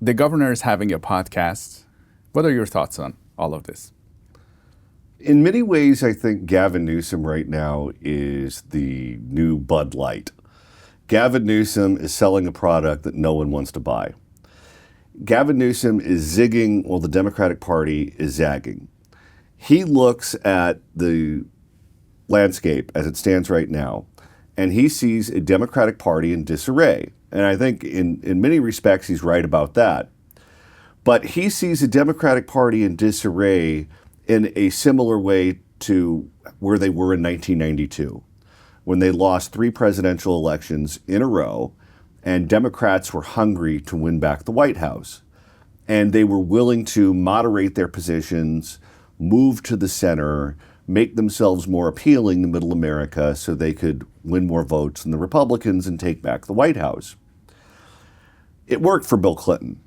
the governor is having a podcast. What are your thoughts on all of this? In many ways, I think Gavin Newsom right now is the new Bud Light. Gavin Newsom is selling a product that no one wants to buy. Gavin Newsom is zigging while the Democratic Party is zagging. He looks at the landscape as it stands right now, and he sees a Democratic Party in disarray. And I think in many respects, he's right about that. But he sees a Democratic Party in disarray in a similar way to where they were in 1992, when they lost 3 presidential elections in a row, and Democrats were hungry to win back the White House. And they were willing to moderate their positions, move to the center, make themselves more appealing to middle America so they could win more votes than the Republicans and take back the White House. It worked for Bill Clinton.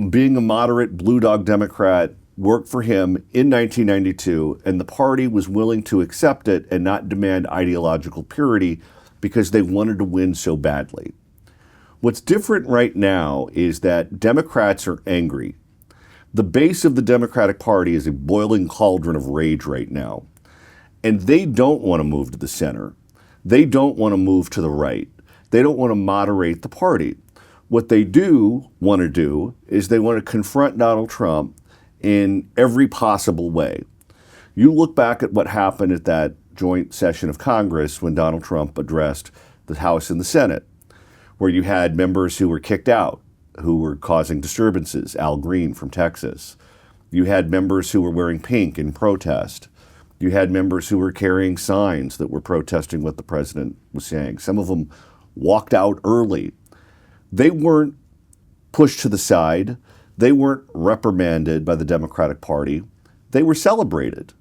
Being a moderate blue dog Democrat worked for him in 1992, and the party was willing to accept it and not demand ideological purity because they wanted to win so badly. What's different right now is that Democrats are angry. The base of the Democratic Party is a boiling cauldron of rage right now. And they don't want to move to the center. They don't want to move to the right. They don't want to moderate the party. What they do want to do is they want to confront Donald Trump in every possible way. You look back at what happened at that joint session of Congress when Donald Trump addressed the House and the Senate, where you had members who were kicked out, who were causing disturbances, Al Green from Texas. You had members who were wearing pink in protest. You had members who were carrying signs that were protesting what the president was saying. Some of them walked out early. They weren't pushed to the side. They weren't reprimanded by the Democratic Party. They were celebrated.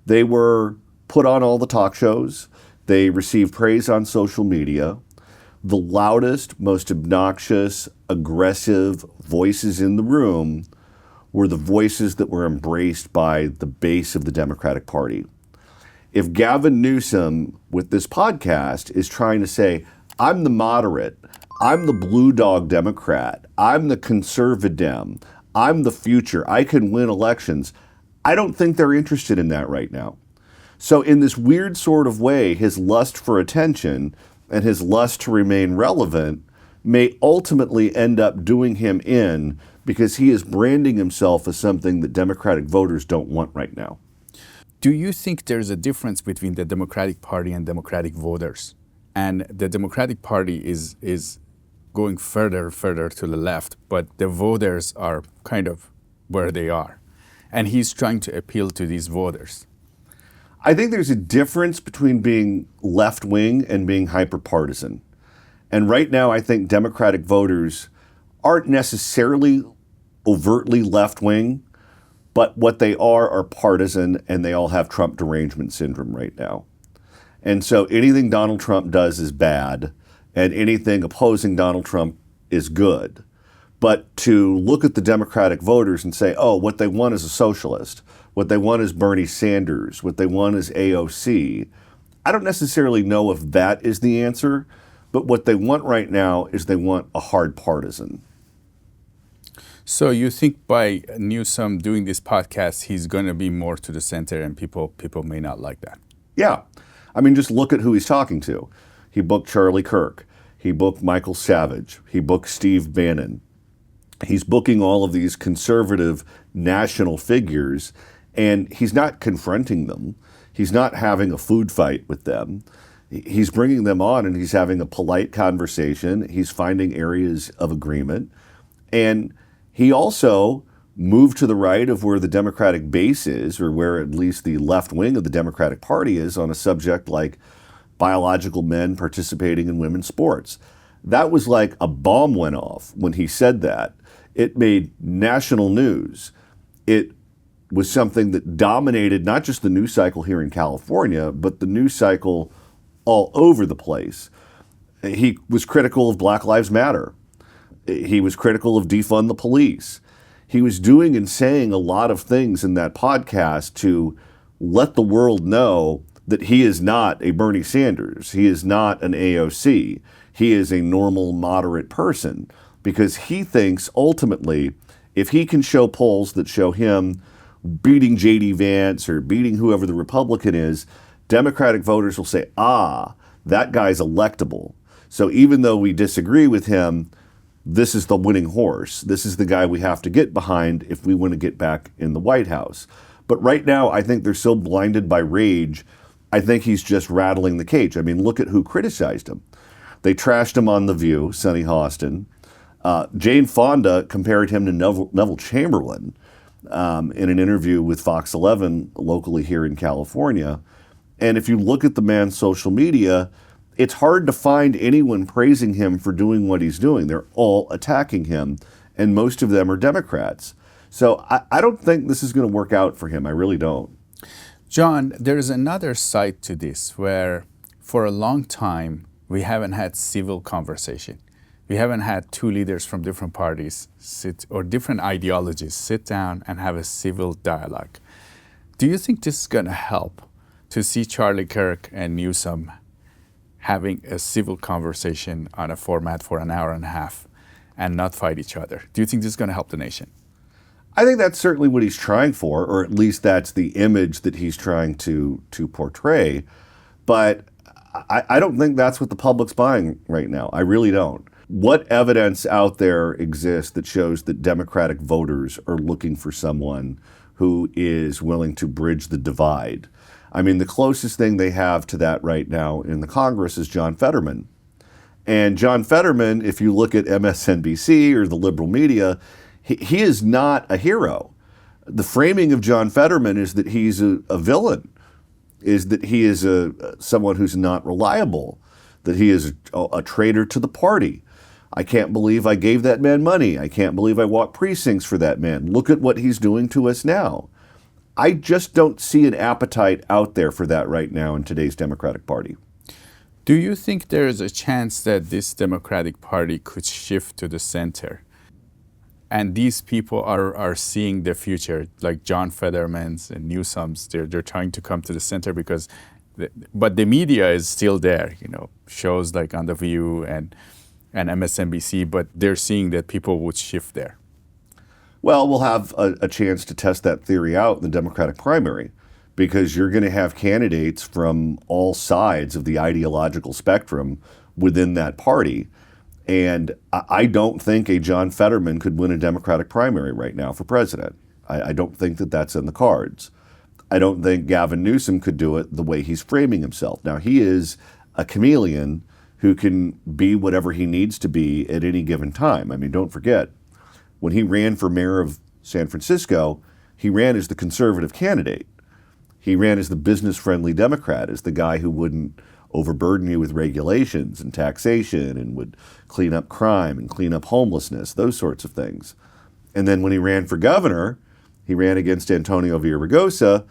They were put on all the talk shows. They received praise on social media. The loudest, most obnoxious, aggressive voices in the room were the voices that were embraced by the base of the Democratic Party. If Gavin Newsom, with this podcast, is trying to say, I'm the moderate, I'm the blue dog Democrat, I'm the conservative, I'm the future, I can win elections, I don't think they're interested in that right now. So in this weird sort of way, his lust for attention and his lust to remain relevant may ultimately end up doing him in because he is branding himself as something that Democratic voters don't want right now. Do you think there's a difference between the Democratic Party and Democratic voters? And the Democratic Party is going further to the left, but the voters are kind of where they are. And he's trying to appeal to these voters. I think there's a difference between being left-wing and being hyper-partisan. And right now, I think Democratic voters aren't necessarily overtly left-wing, but what they are partisan, and they all have Trump derangement syndrome right now. And so anything Donald Trump does is bad, and anything opposing Donald Trump is good. But to look at the Democratic voters and say, oh, what they want is a socialist, what they want is Bernie Sanders, what they want is AOC, I don't necessarily know if that is the answer, but what they want right now is they want a hard partisan. So you think by Newsom doing this podcast, he's going to be more to the center and people may not like that? Yeah. I mean, just look at who he's talking to. He booked Charlie Kirk. He booked Michael Savage. He booked Steve Bannon. He's booking all of these conservative national figures, and he's not confronting them. He's not having a food fight with them. He's bringing them on and he's having a polite conversation. He's finding areas of agreement. And he also moved to the right of where the Democratic base is, or where at least the left wing of the Democratic Party is, on a subject like biological men participating in women's sports. That was like a bomb went off when he said that. It made national news. It was something that dominated not just the news cycle here in California, but the news cycle all over the place. He was critical of Black Lives Matter. He was critical of defund the police. He was doing and saying a lot of things in that podcast to let the world know that he is not a Bernie Sanders. He is not an AOC. He is a normal, moderate person. because he thinks ultimately if he can show polls that show him beating J.D. Vance or beating whoever the Republican is, Democratic voters will say, that guy's electable. So even though we disagree with him, this is the winning horse. This is the guy we have to get behind if we want to get back in the White House. But right now, I think they're so blinded by rage, I think he's just rattling the cage. I mean, look at who criticized him. They trashed him on The View, Sonny Hostin. Jane Fonda compared him to Neville Chamberlain in an interview with Fox 11 locally here in California. And if you look at the man's social media, it's hard to find anyone praising him for doing what he's doing. They're all attacking him, and most of them are Democrats. So I don't think this is going to work out for him. I really don't. John, there's another side to this where for a long time we haven't had civil conversation. We haven't had two leaders from different parties or different ideologies sit down and have a civil dialogue. Do you think this is going to help to see Charlie Kirk and Newsom having a civil conversation on a format for an hour and a half and not fight each other? Do you think this is going to help the nation? I think that's certainly what he's trying for, or at least that's the image that he's trying to portray. But I don't think that's what the public's buying right now. I really don't. What evidence out there exists that shows that Democratic voters are looking for someone who is willing to bridge the divide? I mean, the closest thing they have to that right now in the Congress is John Fetterman. And John Fetterman, if you look at MSNBC or the liberal media, he is not a hero. The framing of John Fetterman is that he's a villain, is that he is someone who's not reliable, that he is a traitor to the party. I can't believe I gave that man money. I can't believe I walked precincts for that man. Look at what he's doing to us now. I just don't see an appetite out there for that right now in today's Democratic Party. Do you think there is a chance that this Democratic Party could shift to the center? And these people are seeing the future, like John Fetterman's and Newsom's. They're trying to come to the center but the media is still there. Shows like On The View and MSNBC, but they're seeing that people would shift there. Well, we'll have a chance to test that theory out in the Democratic primary, because you're going to have candidates from all sides of the ideological spectrum within that party. And I don't think a John Fetterman could win a Democratic primary right now for president. I don't think that that's in the cards. I don't think Gavin Newsom could do it the way he's framing himself. Now, he is a chameleon who can be whatever he needs to be at any given time. I mean, don't forget, when he ran for mayor of San Francisco, he ran as the conservative candidate. He ran as the business-friendly Democrat, as the guy who wouldn't overburden you with regulations and taxation and would clean up crime and clean up homelessness, those sorts of things. And then when he ran for governor, he ran against Antonio Villaraigosa,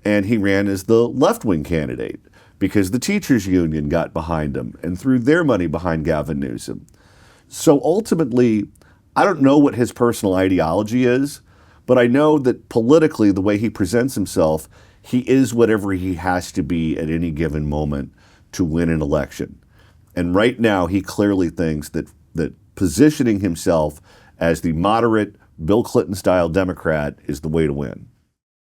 and he ran as the left-wing candidate because the teachers union got behind him and threw their money behind Gavin Newsom. So ultimately, I don't know what his personal ideology is, but I know that politically, the way he presents himself, he is whatever he has to be at any given moment to win an election. And right now, he clearly thinks that positioning himself as the moderate Bill Clinton-style Democrat is the way to win.